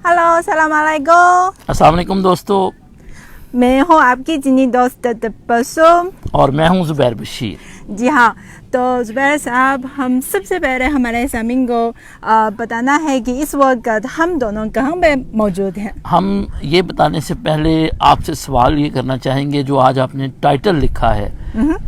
Hello, अस्सलाम वालेकुम। अस्सलाम वालेकुम दोस्तों। मैं हूँ आपकी चीनी दोस्त तबस्सुम। और मैं हूँ ज़ुबैर बशीर। जी हाँ, तो ज़ुबैर साहब, हम सबसे पहले हमारे सामीन को बताना है कि इस वक्त हम दोनों कहाँ पे मौजूद हैं। हम ये बताने से पहले आपसे सवाल ये करना चाहेंगे, जो आज आपने टाइटल लिखा है,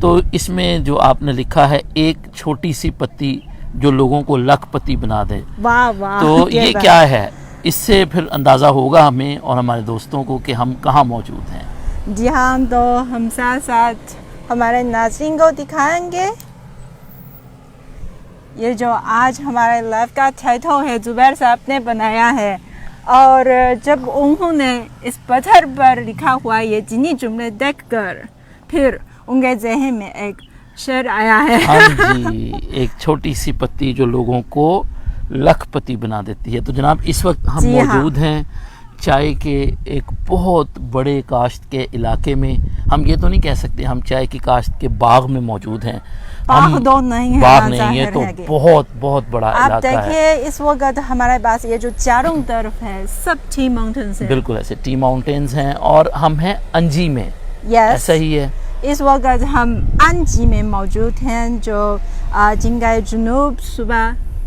तो इसमें जो आपने लिखा है एक छोटी सी पत्ती जो लोगों को लखपति बना दे। वाह वाह, तो ये क्या है? इससे फिर अंदाज़ा होगा हमें और हमारे दोस्तों को कि हम कहाँ मौजूद हैं। जी हाँ, तो हम साथ साथ हमारे नाज़रीन को दिखाएंगे। ये जो आज हमारे लाइव का टाइटल है, ज़ुबैर साहब ने बनाया है, और जब उन्होंने इस पत्थर पर लिखा हुआ ये चीनी जुमले देखकर फिर उनके ज़हन में एक शेर आया है। हाँ जी, एक छोटी सी पत्ती जो लोगों को लखपति बना देती है। तो जनाब, इस वक्त हम मौजूद हैं चाय के एक बहुत बड़े काश्त के इलाके में। हम ये तो नहीं कह सकते हम चाय की काश्त के बाग में मौजूद हैं। बाग तो नहीं है, बाग नहीं है, तो बहुत बहुत बड़ा इलाका है। आप देखिए, इस वक्त हमारे पास ये जो चारों तरफ है सब टी माउंटेन्स हैं। बिल्कुल ऐसे टी माउंटेन्स हैं, और हम हैं अंजी में। ऐसा ही है। इस वक्त हम अंजी में मौजूद हैं, जो जिंगाई जुनूब सूबा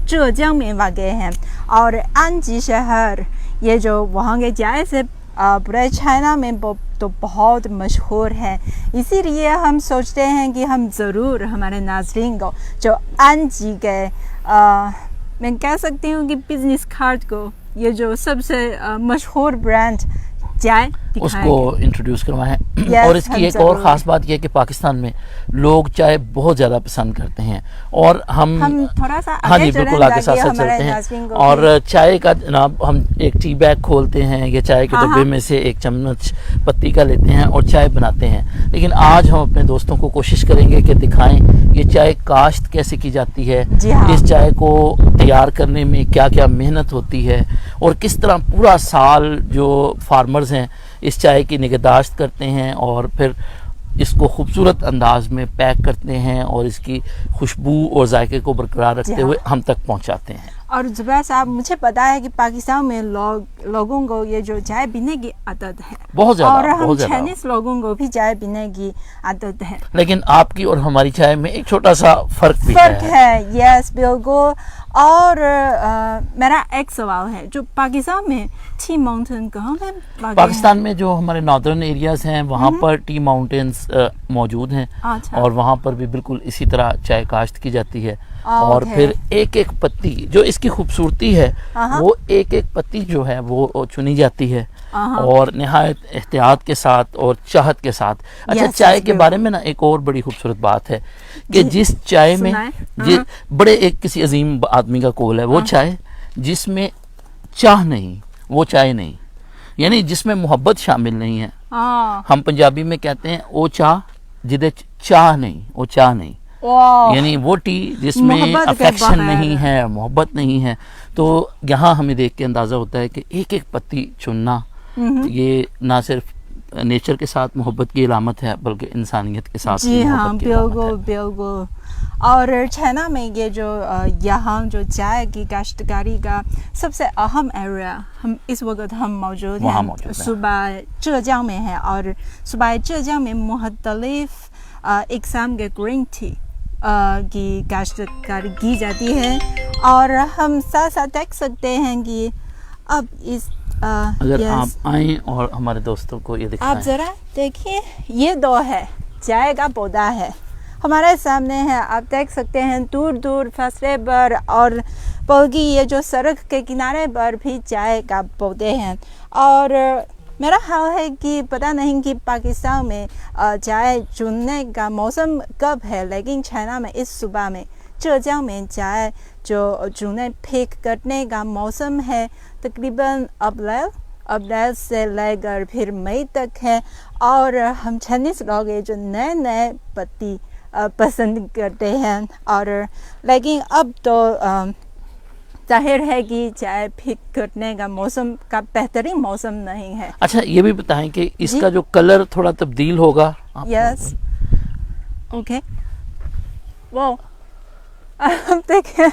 ज़ेजियांग में वाक़ है। और अंजी शहर ये जो वहाँ के चाय से पूरे चाइना में तो बहुत मशहूर है। इसीलिए हम सोचते हैं कि हम ज़रूर हमारे नाज़रीन को जो अंजी के मैं कह सकती हूँ कि बिजनेस कार्ड को, ये जो सबसे मशहूर ब्रांड चाय, उसको इंट्रोड्यूस करवाएं। और इसकी एक और ख़ास बात यह है कि पाकिस्तान में लोग चाय बहुत ज़्यादा पसंद करते हैं, और हम थोड़ा सा हाँ जी बिल्कुल आगे साथ साथ चलते हैं। और चाय का जनाब, हम एक टी बैग खोलते हैं या चाय के डब्बे में से एक चम्मच पत्ती का लेते हैं और चाय बनाते हैं। लेकिन आज हम अपने दोस्तों को कोशिश करेंगे कि दिखाएं ये चाय काश्त कैसे की जाती है, इस चाय को तैयार करने में क्या क्या मेहनत होती है, और किस तरह पूरा साल जो फार्मर्स हैं इस चाय की निगहदाश्त करते हैं और फिर इसको खूबसूरत अंदाज में पैक करते हैं और इसकी खुशबू और जायके को बरकरार रखते हुए हम तक पहुंचाते हैं। और ज़ुबैर साहब, मुझे पता है कि पाकिस्तान में लोगों को ये जो चाय पीने की आदत है बहुत ज़्यादा, और हम चाइनीज लोगों को भी चाय पीने की आदत है। लेकिन आपकी और हमारी चाय में एक छोटा सा फर्क है। यस, बिल्कुल। और मेरा एक सवाल है, जो पाकिस्तान में टी माउंटेन कहाँ पे? पाकिस्तान में जो हमारे नॉर्दर्न एरियाज हैं वहाँ पर टी माउंटेन्स मौजूद हैं। और वहाँ पर भी बिल्कुल इसी तरह चाय काश्त की जाती है। और फिर एक एक पत्ती, जो इसकी खूबसूरती है, वो एक एक पत्ती जो है वो चुनी जाती है और निहायत एहतियात के साथ और चाहत के साथ। अच्छा, चाय के बारे में ना एक और बड़ी खूबसूरत बात है कि जिस चाय में बड़े एक किसी अजीम आदमी का कौल है, वो चाय जिसमें चाह नहीं वो चाय नहीं, यानी जिसमें मोहब्बत शामिल नहीं है। हम पंजाबी में कहते हैं ओ चाह जिदे चाह नहीं, ओ चाह नहीं, यानी वो टी जिसमें अफेक्शन नहीं है, मोहब्बत नहीं है। तो यहाँ हमें देख के अंदाज़ा होता है कि एक एक पत्ती चुनना ये ना सिर्फ नेचर के साथ मोहब्बत की इलामत है बल्कि इंसानियत के साथ। जी हाँ, बिल्कुल। और चाइना में ये जो यहाँ जो चाय की काश्तकारी का सबसे अहम एरिया हम इस वक्त हम मौजूद हैं, सूबा ज़ेजियांग में है। और सूबा ज़ेजियांग में मुख्तलिफ इक़साम के ग्रीन टी की काश्तकारी की जाती है। और हम साथ साथ देख सकते हैं कि अब इस अगर आप आए और हमारे दोस्तों को ये दिखाएं। आप जरा देखिए, ये दो है चाय का पौधा है हमारे सामने है। आप देख सकते हैं दूर दूर फासले पर और बल्कि ये जो सड़क के किनारे पर भी चाय का पौधे हैं। और मेरा ख्याल है कि पता नहीं कि पाकिस्तान में चाय चुनने का मौसम कब है, लेकिन चाइना में इस सूबा में ज़ेजियांग में चाय जो चुने पिक करने का मौसम है तकरीबन अप्रैल से लेकर फिर मई तक है। और हम चाइनीज लोग ये जो नए नए पत्ती पसंद करते हैं। और लेकिन अब तो जाहिर है कि चाय पिक करने का मौसम का बेहतरीन मौसम नहीं है। अच्छा, ये भी बताएं कि इसका जो कलर थोड़ा तब्दील होगा। यस, ओके, वो देखें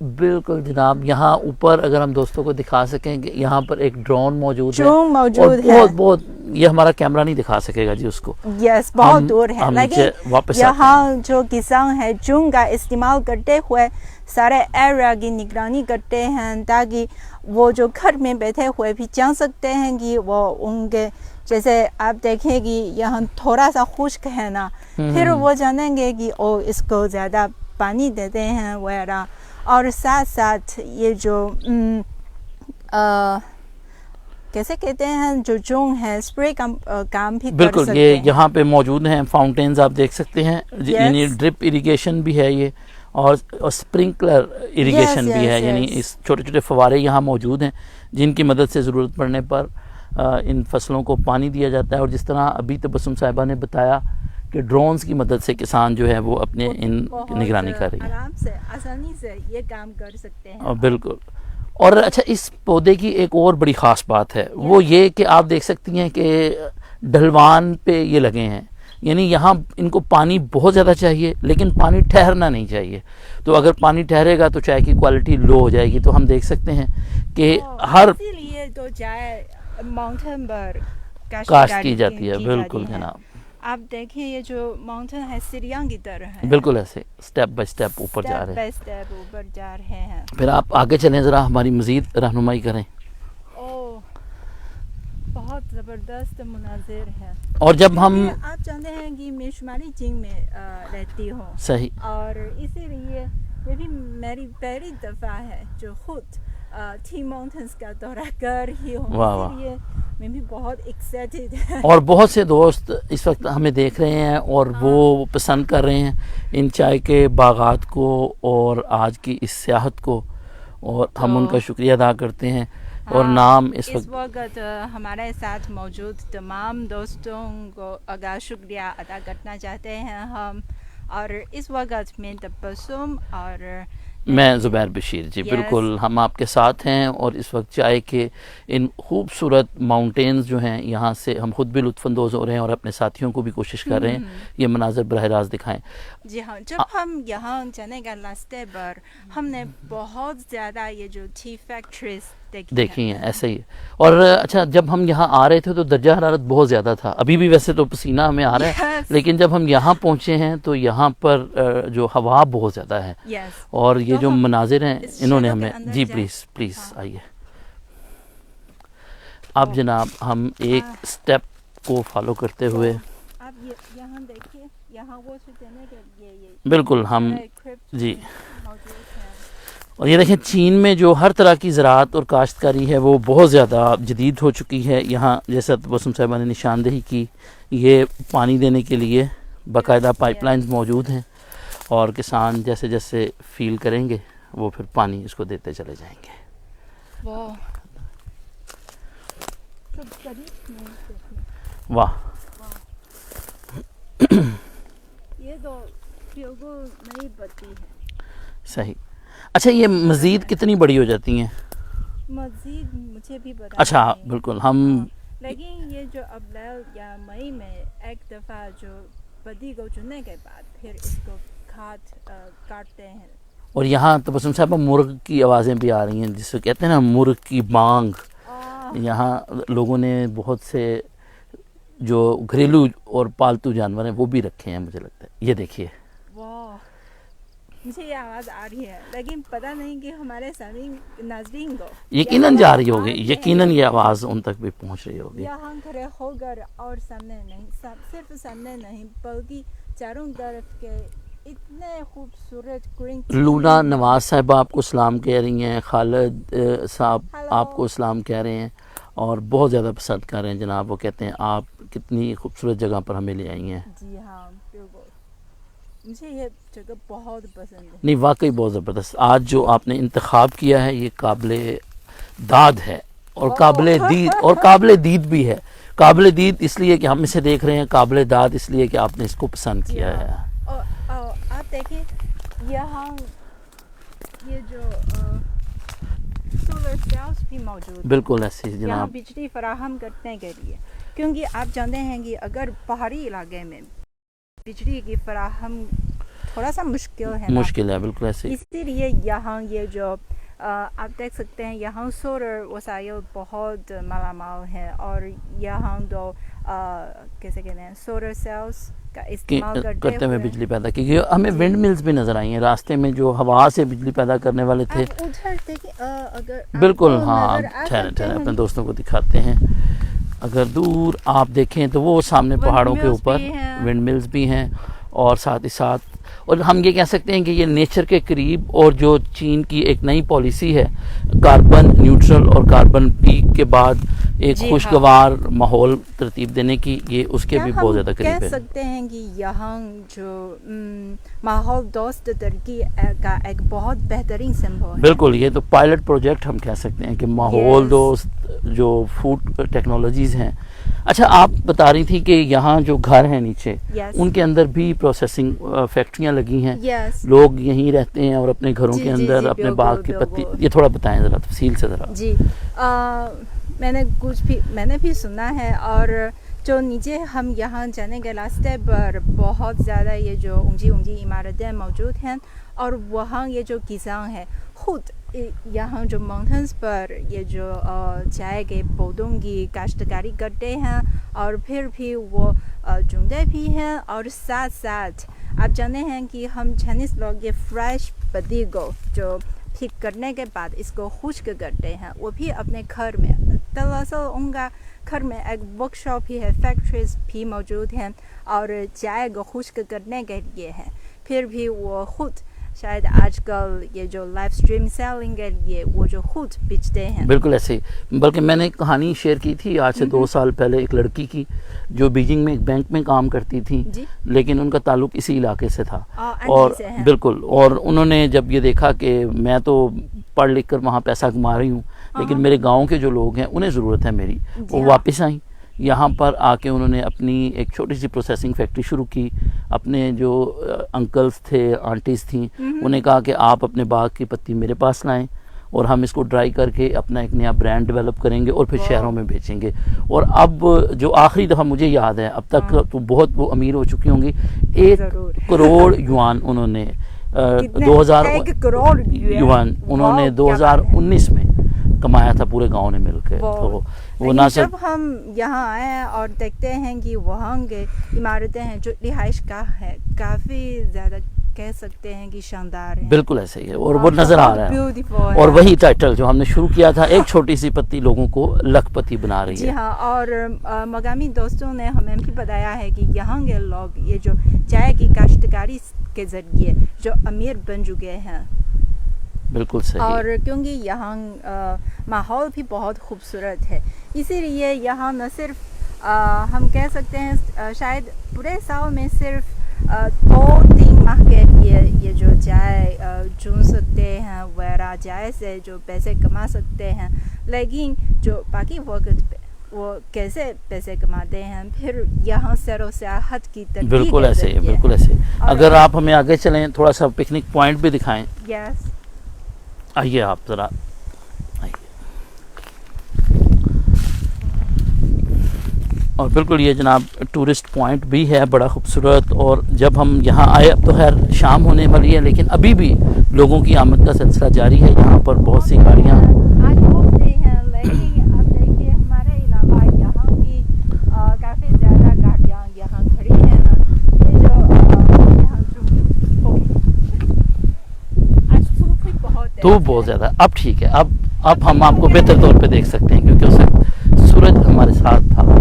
बिल्कुल जनाब, यहाँ ऊपर अगर हम दोस्तों को दिखा सकेंगे, यहाँ पर एक ड्रोन मौजूद है ड्रोन मौजूद और है। बहुत ये हमारा कैमरा नहीं दिखा सकेगा जी उसको। यस, बहुत दूर है, लेकिन वापस यहाँ जो किसान है ड्रोन का इस्तेमाल करते हुए सारे एरिया की निगरानी करते हैं, ताकि वो जो घर में बैठे हुए भी जान सकते हैं कि वो उनके, जैसे आप देखेंगे यहाँ थोड़ा सा खुश्क है ना, फिर वो जानेंगे कि ओ इसको ज़्यादा पानी देते हैं वगैरह। और साथ साथ ये जो कैसे कहते हैं, जो ड्रोन है स्प्रे का काम भी कर सकते हैं। ये यहाँ पे मौजूद हैं फाउंटेन्स, आप देख सकते हैं, यानी ड्रिप इरिगेशन भी है ये, और स्प्रिंकलर इरिगेशन भी है, यानी इस छोटे छोटे फवारे यहाँ मौजूद हैं जिनकी मदद से ज़रूरत पड़ने पर इन फसलों को पानी दिया जाता है। और जिस तरह अभी तबस्सुम साहिबा ने बताया कि ड्रोन्स की मदद से किसान जो है वो अपने इन निगरानी कर रही है, आराम से आसानी से ये काम कर सकते हैं। बिल्कुल। और अच्छा, इस पौधे की एक और बड़ी ख़ास बात है, वो ये कि आप देख सकती हैं कि ढलवान पे ये लगे हैं, यानी यहाँ इनको पानी बहुत ज़्यादा चाहिए, लेकिन पानी ठहरना नहीं चाहिए। तो अगर पानी ठहरेगा तो चाय की क्वालिटी लो हो जाएगी। तो हम देख सकते हैं कि हर इसीलिए तो चाय माउंटेन पर काश्त की जाती है। बिल्कुल जनाब, आप देखिए ये जो माउंटेन है सीढ़ियाँ की तरह है, बिल्कुल ऐसे स्टेप बाय स्टेप ऊपर जा रहे हैं, स्टेप ऊपर जा रहे हैं। फिर आप आगे चलें, ज़रा हमारी मज़ीद रहनुमाई करें। ओह, बहुत ज़बरदस्त मुनाजिर है। और जब हम, आप जानते हैं कि मैं शुमाली चीन में रहती हूँ, सही, और इसीलिए ये भी मेरी पहली दफ़ा है जो खुद टी माउंटेन्स का दौरा कर रही हूँ, इसलिए मैं भी बहुत एक्साइटेड है। और बहुत से दोस्त इस वक्त हमें देख रहे हैं और वो पसंद कर रहे हैं इन चाय के बागात को और आज की इस सियाहत को, और हम उनका शुक्रिया अदा करते हैं। और नाम इस वक्त हमारे साथ मौजूद तमाम दोस्तों को अगर शुक्रिया अदा करना चाहते हैं हम, और इस वक्त मैं तबस्सुम और मैं ज़ुबैर बशीर जी, बिल्कुल हम आपके साथ हैं। और इस वक्त चाय के इन खूबसूरत माउंटेन्स जो हैं, यहाँ से हम खुद भी लुत्फ़अंदोज़ हो रहे हैं और अपने साथियों को भी कोशिश कर रहे हैं ये मनाज़र बरह रास्त दिखाएं। जी हाँ, जब हम यहाँ जाने का रास्ते पर हमने बहुत ज़्यादा ये जो टी फैक्ट्रीज देखी हैं, ऐसे ही। और अच्छा, जब हम यहाँ आ रहे थे तो दर्जा हरारत बहुत ज़्यादा था, अभी भी वैसे तो पसीना हमें आ रहा है, लेकिन जब हम यहाँ पहुँचे हैं तो यहाँ पर जो हवा बहुत ज़्यादा है। और ये जो मनाजिर हैं इन्होंने हमें, जी प्लीज़ आइए आप जनाब, हम एक स्टेप को फॉलो करते हुए, आप यहाँ देखिए, यहाँ वो देने के ये बिल्कुल हम जी। और ये देखें, चीन में जो हर तरह की ज़राअत और काश्तकारी है वो बहुत ज़्यादा जदीद हो चुकी है। यहाँ जैसा तबस्सुम साहिबा ने निशानदेही की, ये पानी देने के लिए बाकायदा पाइपलाइंस मौजूद हैं, और किसान जैसे जैसे फील करेंगे वो फिर पानी इसको देते चले जाएंगे। वाह, ये तो बिल्कुल नई पत्ती है। सही। अच्छा, ये मज़ीद कितनी बड़ी हो जाती हैं? मज़ीद मुझे भी पता अच्छा नहीं। बिल्कुल, हम लेकिन ये जो अप्रैल या मई में एक दफ़ा जो पत्ती को चुनने के बाद फिर इसको काटते हैं। और यहाँ तबस्सुम साहिबा मुर्ग की आवाज़ें भी आ रही हैं, जिसको कहते हैं ना मुर्ग की बांग। यहाँ लोगों ने बहुत से जो घरेलू और पालतू जानवर हैं वो भी रखे हैं, मुझे लगता है। ये देखिए, मुझे ये आवाज़ आ रही है, लेकिन पता नहीं कि हमारे नाज़रीन को यकीनन जा रही होगी, यकीनन ये आवाज़ उन तक भी पहुँच रही होगी। यहाँ खड़े होकर और सामने नहीं, सिर्फ सामने नहीं बल्कि चारों तरफ के इतने खूबसूरत ग्रीन। लूना नवाज साहिबा आपको सलाम कह रही हैं, खालिद साहब आपको सलाम कह रहे हैं और बहुत ज़्यादा पसंद कर रहे हैं जनाब। वो कहते हैं आप कितनी खूबसूरत जगह पर हमें ले आई हैं। जी हाँ, बिल्कुल, मुझे ये जगह बहुत पसंद है। नहीं, वाकई बहुत ज़बरदस्त। आज जो आपने इंतखाब किया है ये काबिले दाद है और काबिले दीद भी है। काबिले दीद इसलिए कि हम इसे देख रहे हैं, काबिले दाद इसलिए कि आपने इसको पसंद किया है। आप देखिए यहाँ ये जो सोलर सेल्स भी मौजूद, बिल्कुल ऐसे यहाँ जनाब, बिजली फराहम करने के लिए, क्योंकि आप जानते हैं कि अगर पहाड़ी इलाके में बिजली की फराहम थोड़ा सा मुश्किल है ना। मुश्किल है, बिल्कुल ऐसे ही। इसीलिए यहाँ ये जो आप देख सकते हैं यहाँ सोलर वसाइल बहुत मालामाल है और यहाँ दो कैसे कहते हैं सोलर सेल्स का इस्तेमाल करते हुए बिजली पैदा की गई। हमें विंड मिल्स भी नजर आई हैं रास्ते में जो हवा से बिजली पैदा करने वाले थे। उधर देखिए अगर बिल्कुल हाँ, ठहरे अपने दोस्तों को दिखाते हैं। अगर दूर आप देखें तो वो सामने पहाड़ों के ऊपर विंड मिल्स भी हैं और साथ ही साथ और हम ये कह सकते हैं कि ये नेचर के करीब और जो चीन की एक नई पॉलिसी है कार्बन न्यूट्रल और कार्बन पीक के बाद एक खुशगवार माहौल तरतीब देने की, ये उसके भी बहुत ज़्यादा करीब है। कह सकते हैं कि यहाँ जो माहौल दोस्त तरक्की का एक बहुत बेहतरीन सिंबल है। बिल्कुल, ये तो पायलट प्रोजेक्ट हम कह सकते हैं कि माहौल दोस्त जो फूड टेक्नोलॉजीज़ हैं। अच्छा, आप बता रही थी कि यहाँ जो घर हैं नीचे उनके अंदर भी प्रोसेसिंग फैक्ट्रियाँ लगी हैं। लोग यहीं रहते हैं और अपने घरों के अंदर अपने बाग की पत्ती, ये थोड़ा बताएं ज़रा तफसील से ज़रा। जी मैंने भी सुना है और जो नीचे हम यहाँ जाने के रास्ते पर बहुत ज़्यादा ये जो ऊंची ऊंची इमारतें मौजूद हैं और वहाँ ये जो किसान है खुद यहाँ जो माउंटेन्स पर ये जो चाय के पौधों की काश्तकारी करते हैं और फिर भी वो चुनते भी हैं और साथ साथ आप जानते हैं कि हम चाइनीज़ लोग ये फ्रेश पत्ती को जो ठीक करने के बाद इसको खुश्क करते हैं वो भी अपने घर में। दरअसल उनका घर में एक वर्कशॉप भी है, फैक्ट्रीज भी मौजूद हैं और चाय को खुश्क करने के लिए है। फिर भी वो खुद शायद आजकल ये जो लाइव स्ट्रीम सेलिंग के लिए वो जो खुद बेचते हैं। बिल्कुल ऐसे ही। बल्कि मैंने एक कहानी शेयर की थी आज से 2 साल पहले एक लड़की की जो बीजिंग में एक बैंक में काम करती थी, लेकिन उनका ताल्लुक इसी इलाके से था और बिल्कुल, और उन्होंने जब ये देखा कि मैं तो पढ़ लिख कर वहाँ पैसा कमा रही हूँ लेकिन मेरे गाँव के जो लोग हैं उन्हें ज़रूरत है मेरी, वो वापस आई। यहाँ पर आके उन्होंने अपनी एक छोटी सी प्रोसेसिंग फैक्ट्री शुरू की। अपने जो अंकल्स थे, आंटीज़ थी, उन्हें कहा कि आप अपने बाग की पत्ती मेरे पास लाएं और हम इसको ड्राई करके अपना एक नया ब्रांड डेवलप करेंगे और फिर शहरों में बेचेंगे। और अब जो आखिरी दफ़ा मुझे याद है, अब तक तो बहुत वो अमीर हो चुकी होंगी, 1 करोड़ युआन उन्होंने 2000 युआन उन्होंने 2019 में कमाया था पूरे गांव ने मिलकर। तो वो ना जब हम यहाँ आए और देखते हैं कि वहाँ के इमारतें हैं जो रिहाइश का है काफ़ी ज़्यादा कह सकते हैं कि शानदार है। बिल्कुल ऐसे ही है और वो नज़र आ रहा है। और वही टाइटल जो हमने शुरू किया था, एक छोटी सी पत्ती लोगों को लखपति बना रही है। जी हाँ, और मकामी दोस्तों ने हमें भी बताया है कि यहाँ के लोग ये जो चाय की काश्तकारी के ज़रिए जो अमीर बन चुके हैं। बिल्कुल सही। और क्योंकि यहाँ माहौल भी बहुत खूबसूरत है इसीलिए यहाँ न सिर्फ हम कह सकते हैं शायद पूरे साल में सिर्फ 2-3 माह के लिए ये जो चाय चुन सकते हैं वगैरह चाय से जो पैसे कमा सकते हैं, लेकिन जो बाकी वक्त पे वो कैसे पैसे कमाते हैं फिर यहाँ सैरो सियाहत की तरफ। बिल्कुल ऐसे ही, बिल्कुल ऐसे। अगर आप हमें आगे चलें थोड़ा सा पिकनिक पॉइंट भी दिखाएं। यस, आइए आप ज़रा आइए। और बिल्कुल ये जनाब टूरिस्ट पॉइंट भी है बड़ा खूबसूरत। और जब हम यहाँ आए, अब तो खैर शाम होने वाली है लेकिन अभी भी लोगों की आमद का सिलसिला जारी है। यहाँ पर बहुत सी गाड़ियाँ आज घूमते हैं लेकिन अब देखिए हमारे अलावा यहाँ भी काफ़ी ज़्यादा गाड़ियाँ यहाँ खड़ी हैं ना। ये जो यहाँ धूप बहुत ज़्यादा, अब ठीक है, अब हम आपको बेहतर तौर पे देख सकते हैं क्योंकि उस वक्त सूरज हमारे साथ था।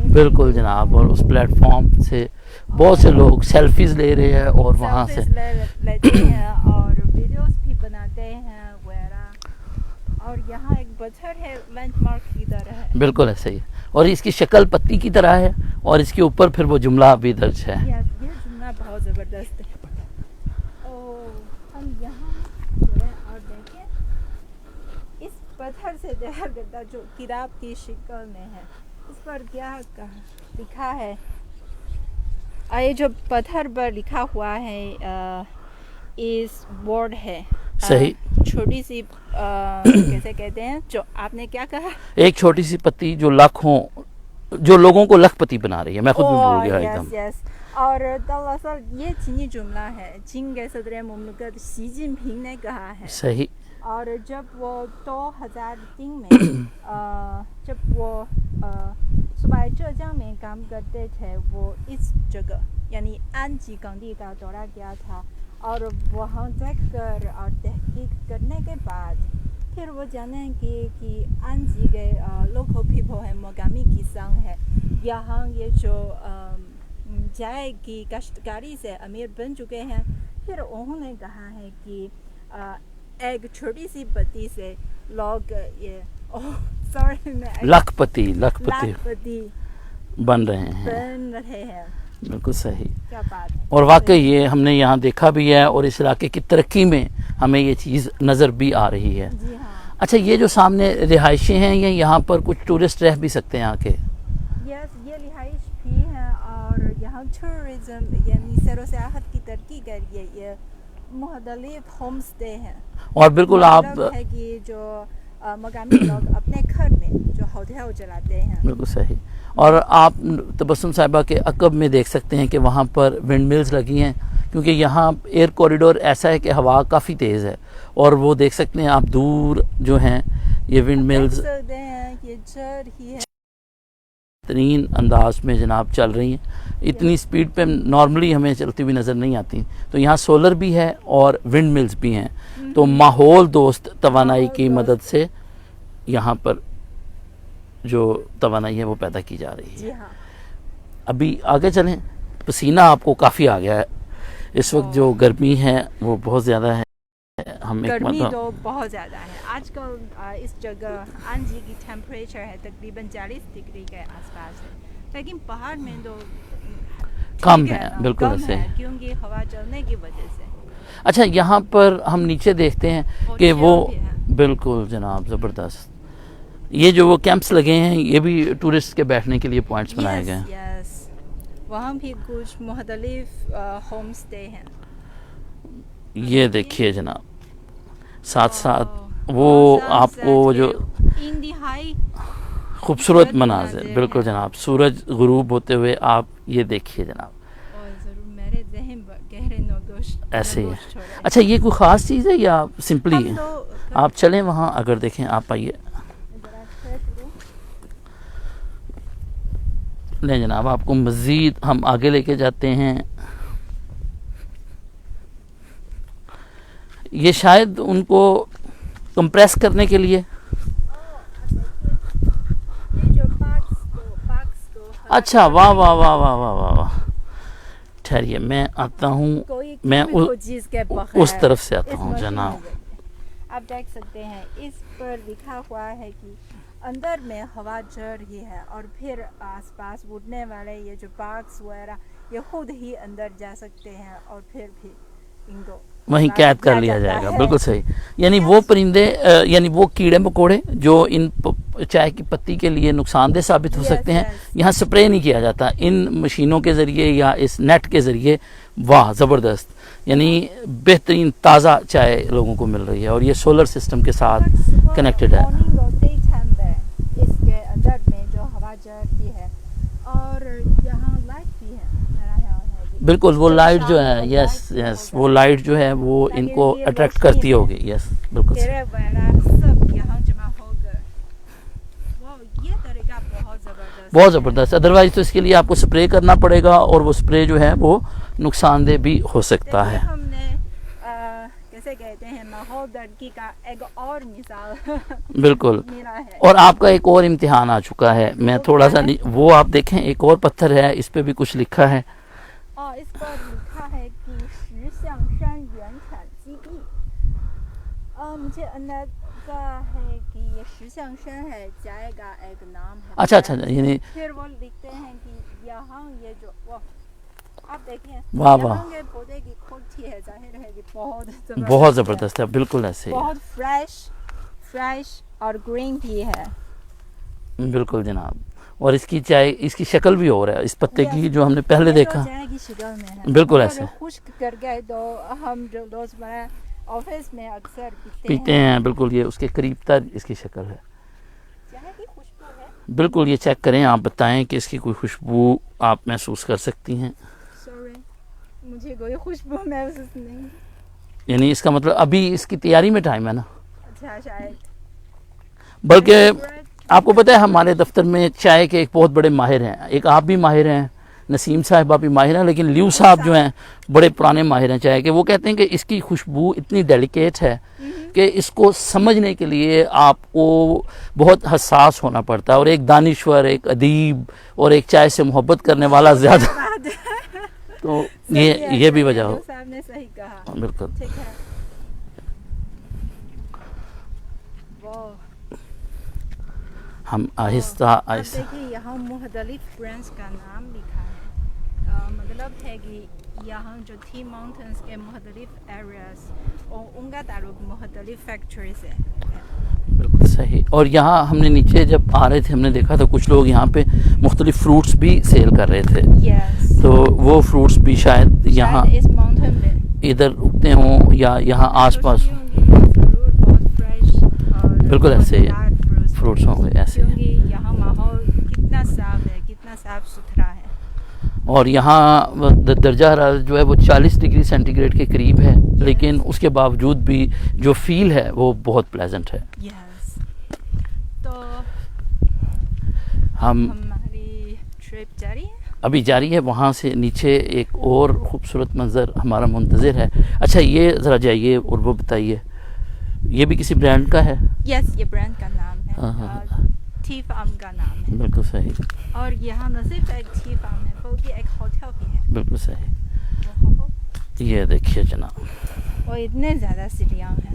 बिल्कुल जनाब, और उस प्लेटफॉर्म से बहुत से लोग सेल्फीज ले रहे हैं और वहाँ से लेते हैं और वीडियोस भी बनाते हैं वगैरह। और यहाँ एक पत्थर है लैंडमार्क की तरह है। बिल्कुल ऐसे ही, और इसकी शक्ल पत्ती की तरह है और इसके ऊपर फिर वो जुमला भी दर्ज है। ये जुमला बहुत ज़बरदस्त है। हम यहाँ और देखें इस पत्थर से तैयार करता जो किताब की शक्ल में है, इस पर क्या लिखा है। ये जो पत्थर पर लिखा हुआ है इस वर्ड है सही। छोटी सी कैसे कहते हैं, जो आपने क्या कहा, एक छोटी सी पत्ती जो लाखों, जो लोगों को लखपति बना रही है। मैं खुद भी भूल गया एकदम। यस। और दरअसल ये चीनी जुमला है, चीन के सदर मुमलिकत शी जिनपिंग ने कहा है। सही। और जब वो 2003 में जब वो सूबा ज़ेजियांग में काम करते थे, वो इस जगह यानी आनजी गंडी का दौरा किया था, और वहाँ देखकर और तहकीक करने के बाद फिर वो जाने कि आनजी के लोकल पीपल है, मोगामी किसान है, यहाँ ये जो चाय की काश्तकारी से अमीर बन चुके हैं। फिर उन्होंने कहा है कि एक छोटी सी पत्ती से लोग ये लखपति बन रहे हैं। बिल्कुल सही। क्या बात है। और वाकई ये हमने यहाँ देखा भी है, और इस इलाके की तरक्की में हमें ये चीज़ नज़र भी आ रही है। जी हाँ। अच्छा, ये जो सामने रिहाइशें हैं, ये यहाँ पर कुछ टूरिस्ट रह भी सकते हैं आके? यस, ये रिहाइश भी है, और यहाँ टूरिज्म यानी सैर व सियाहत की तरक्की के लिए ये मुख्तलिफ होम स्टे हैं। और बिल्कुल आप है कि जो मकामी लोग अपने घर में जो होटल चलाते हैं। बिल्कुल सही। और आप तबस्सुम साहिबा के अकब में देख सकते हैं कि वहाँ पर विंड मिल्स लगी हैं, क्योंकि यहाँ एयर कॉरिडोर ऐसा है कि हवा काफ़ी तेज़ है, और वो देख सकते हैं आप दूर जो हैं ये विंड मिल्स बेहतरीन अंदाज में जनाब चल रही हैं। इतनी स्पीड पे नॉर्मली हमें चलती हुई नज़र नहीं आती। तो यहाँ सोलर भी है और विंड मिल्स भी हैं, तो माहौल दोस्त तवानाई की मदद से यहाँ पर जो तवानाई है वो पैदा की जा रही है। जी हाँ। अभी आगे चलें। पसीना आपको काफ़ी आ गया है इस वक्त, जो गर्मी है वो बहुत ज़्यादा है। हम गर्मी तो बहुत ज़्यादा है आजकल। इस जगह आनजी की टेम्परेचर है तकरीबन 40 डिग्री के आसपास है, लेकिन पहाड़ में तो कम है। बिल्कुल ऐसे, क्योंकि हवा चलने की वजह से। अच्छा, यहाँ पर हम नीचे देखते हैं कि वो बिल्कुल जनाब ज़बरदस्त, ये जो वो कैंप्स लगे हैं, ये भी टूरिस्ट के बैठने के लिए पॉइंट्स बनाए गए हैं। यस, वहाँ भी कुछ मुख्तलिफ होम स्टे हैं। ये देखिए जनाब, साथ साथ वो आपको जो इंतहाई खूबसूरत मनाज़िर, बिल्कुल जनाब, सूरज गुरूब होते हुए आप ये देखिए जनाब, मेरे ज़हन गहरे नगोश ऐसे ही है। अच्छा, ये कोई ख़ास चीज़ है या सिंपली है? आप चलें वहाँ, अगर देखें आप, आइए नहीं जनाब, आपको मज़ीद हम आगे लेके जाते हैं। ये शायद उनको कंप्रेस करने के लिए, अच्छा, वाह वाह वाह वाह वाह वाह वाह। ठहरिए, मैं आता हूँ, मैं उस तरफ से आता हूँ जनाब। आप देख सकते हैं इस पर लिखा हुआ है कि अंदर में हवा चल रही है, और फिर आसपास उड़ने वाले ये जो बग्स वगैरह ये खुद ही अंदर जा सकते हैं, और फिर भी इनको वहीं कैद कर लिया जाएगा। बिल्कुल सही। यानी वो परिंदे, यानी वो कीड़े मकोड़े जो इन चाय की पत्ती के लिए नुकसानदेह साबित हो सकते हैं, यहाँ स्प्रे नहीं किया जाता इन मशीनों के ज़रिए या इस नेट के ज़रिए। वाह, ज़बरदस्त, यानी बेहतरीन ताज़ा चाय लोगों को मिल रही है, और ये सोलर सिस्टम के साथ कनेक्टेड है। इसके अंदर में जो हवा चलती है, और यहाँ लाइट भी है। बिल्कुल, वो लाइट जो है, यस यस, वो लाइट जो है वो इनको अट्रैक्ट करती होगी। यस, बिल्कुल सब यहाँ जमा होकर, ये तरीका बहुत ज़बरदस्त। अदरवाइज तो इसके लिए आपको स्प्रे करना पड़ेगा, और वो स्प्रे जो है वो नुकसानदेह भी हो सकता है। हमने कैसे कहते हैं, माहौल दर्दी का एक और मिसाल बिल्कुल मिला है। और आपका एक और इम्तिहान आ चुका है। मैं थोड़ा सा, वो आप देखें, एक और पत्थर है, इस पे भी कुछ लिखा है। इस पर लिखा है कि शिशांशान युआनछान जीडी। मुझे अंदाजा है कि ये शिशांशान है, चाय का एक नाम है। अच्छा अच्छा, यानी फिर वो लिखते हैं कि यहाँ ये जो वो आप देखिए, वाह वाह, के पौधे की खूबसूरती है, जाहिर है कि बहुत ज़बरदस्त है। बिल्कुल ऐसे, बहुत फ्रेश और ग्रीन भी है। बिल्कुल जनाब, और इसकी चाय, इसकी शक्ल भी और है इस पत्ते की, जो हमने पहले देखा। चाय की शक्ल में है। बिल्कुल ऐसे, खुश्क कर गए तो हम जो रोज़मर्रा ऑफिस में अक्सर पीते हैं। बिल्कुल, ये उसके करीब तर इसकी शक्ल है। चाय की खुशबू है। बिल्कुल, ये चेक करें, आप बताएं कि इसकी कोई खुशबू आप महसूस कर सकती हैं। सॉरी, मुझे कोई खुशबू महसूस नहीं। यानी इसका मतलब अभी इसकी तैयारी में टाइम है ना। अच्छा, शायद। बल्कि आपको पता है हमारे दफ्तर में चाय के एक बहुत बड़े माहिर हैं, एक आप भी माहिर हैं, नसीम साहिबा भी माहिर हैं, लेकिन ल्यू साहब जो हैं बड़े पुराने माहिर हैं चाय के। वो कहते हैं कि इसकी खुशबू इतनी डेलिकेट है कि इसको समझने के लिए आपको बहुत हसास होना पड़ता है, और एक दानिश्वर, एक अदीब और एक चाय से मोहब्बत करने वाला ज़्यादा तो ये भी वजह हो। साहब ने सही कहा। बिल्कुल, ठीक है। वो हम आहिस्ता आहिस्ता। देखिए यहाँ मुख्तलिफ ब्रांड्स का नाम लिखा है। मतलब है कि यहाँ जो टी माउंटेन्स के मुख्तलिफ एरियाज और उनका ताल्लुक मुख्तलिफ फैक्ट्री से है। बिल्कुल सही। और यहाँ हमने नीचे जब आ रहे थे हमने देखा था कुछ लोग यहाँ पे मुख्तलिफ फ्रूट्स भी सेल कर रहे थे। yes. तो वो फ्रूट्स भी शायद यहाँ इस माउंटेन में इधर उगते हों या यहाँ आसपास। बिल्कुल ऐसे फ्रूट्स होंगे ऐसे। यहाँ माहौल कितना साफ है, कितना साफ सुथरा है। और यहाँ दर्जा हरारत जो है वो 40 डिग्री सेंटीग्रेड के करीब है, लेकिन उसके बावजूद भी जो फील है वो बहुत प्लेजेंट है। तो हमारी ट्रिप जारी है, अभी जारी है। वहाँ से नीचे एक और खूबसूरत मंजर हमारा मुंतज़िर है। अच्छा, ये ज़रा जाइए और वो बताइए, ये भी किसी ब्रांड का है? यस, ये ब्रांड का नाम है, टी फार्म का नाम है। बिल्कुल सही। और यहाँ न सिर्फ एक टी फार्म है बल्कि एक होटल भी है। बिल्कुल सही। ये देखिए जनाब, और इतने ज़्यादा सीढ़ियाँ हैं।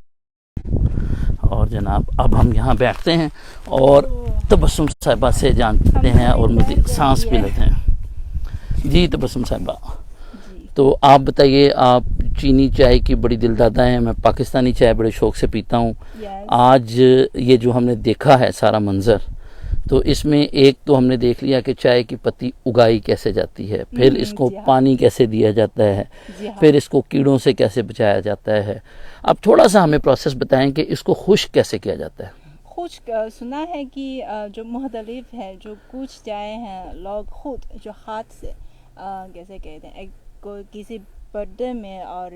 और जनाब अब हम यहाँ बैठते हैं और तबस्सुम साहिबा से जानते हैं और मज़ीद सांस भी लेते हैं। जी तबस्सुम साहिबा, तो आप बताइए, आप चीनी चाय की बड़ी दिलदादा हैं। मैं पाकिस्तानी चाय बड़े शौक़ से पीता हूँ। आज ये जो हमने देखा है सारा मंज़र, तो इसमें एक तो हमने देख लिया कि चाय की पत्ती उगाई कैसे जाती है, फिर इसको पानी कैसे दिया जाता है, फिर इसको कीड़ों से कैसे बचाया जाता है। अब थोड़ा सा हमें प्रोसेस बताएं कि इसको खुश्क कैसे किया जाता है। खुश्क सुना है कि जो मुख्तलिफ है, जो कुछ चाय हैं लोग खुद जो हाथ से कैसे कहते हैं, एक किसी पर्दे में और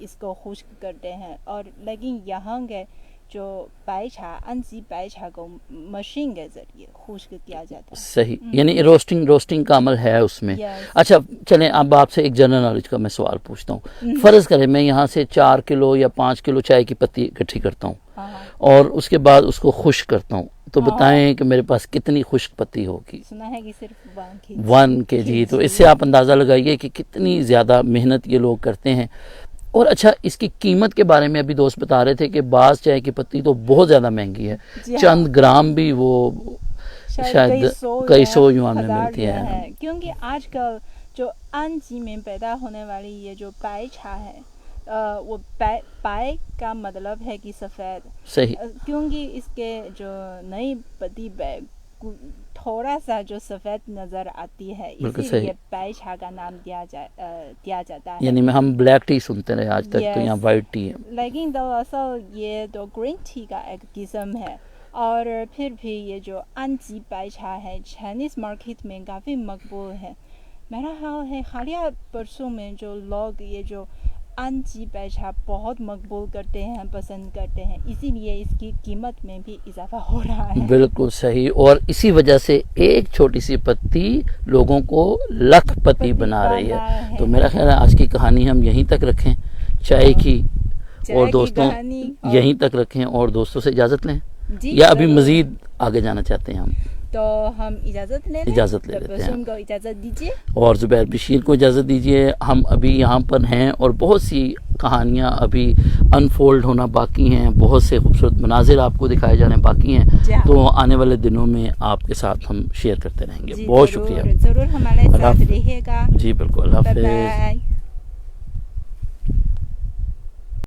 इसको खुश्क करते हैं। और लेकिन यहाँ के जो पाइछा अंजी पाइछा को मशीन के जरिए खुश्क किया जाता है। सही, यानी रोस्टिंग का अमल है उसमें। अच्छा चलें, अब आपसे एक जनरल नॉलेज का मैं सवाल पूछता हूँ। फ़र्ज़ करें मैं यहाँ से 4 किलो या 5 किलो चाय की पत्ती इकट्ठी करता हूँ और उसके बाद उसको खुश्क करता हूँ, तो बताएं कि मेरे पास कितनी खुश्क पत्ती होगी। सुना है कि सिर्फ 1 kg। तो इससे आप अंदाज़ा लगाइए कि कितनी ज़्यादा मेहनत ये लोग करते हैं। और अच्छा, इसकी कीमत के बारे में अभी दोस्त बता रहे थे कि बाज़ चाय की पत्ती तो बहुत ज़्यादा महंगी है, चंद ग्राम भी वो शायद कई सौ युआन में मिलती है। क्योंकि आजकल जो अंजी में पैदा होने वाली ये जो पाइछा है, वो पाई का मतलब है कि सफ़ेद। सही। क्योंकि इसके जो नई पत्ती थोड़ा सा जो सफ़ेद नज़र आती है, इसीलिए पाइछा का नाम दिया जाता है। यानी हम ब्लैक टी सुनते रहे आज तक, तो यहाँ वाइट टी है। लेकिन दरअसल ये तो ग्रीन टी का एक किस्म है। और फिर भी ये जो अंजी पाइछा है चाइनीज़ मार्केट में काफ़ी मकबूल है। मेरा ख्याल है हालिया बरसों में जो लोग ये जो अंजी पाइछा बहुत मकबूल करते हैं, पसंद करते हैं, इसीलिए इसकी कीमत में भी इजाफा हो रहा है। बिल्कुल सही। और इसी वजह से एक छोटी सी पत्ती लोगों को लखपति बना रही है। तो मेरा ख्याल है आज की कहानी हम यहीं तक रखें, चाय की, और दोस्तों यहीं तक रखें और दोस्तों से इजाज़त लें, या अभी मज़ीद आगे जाना चाहते हैं हम? तो हम इजाज़त ले लेते हैं। को इजाज़त दीजिए और ज़ुबैर बशीर को इजाज़त दीजिए। हम अभी यहाँ पर हैं और बहुत सी कहानियाँ अभी अनफोल्ड होना बाकी हैं, बहुत से खूबसूरत मनाजिर आपको दिखाए जाने बाकी हैं। तो आने वाले दिनों में आपके साथ हम शेयर करते रहेंगे। बहुत शुक्रिया, ज़रूर हमारे साथ रहिएगा। जी बिल्कुल, अल्लाह हाफ़िज़।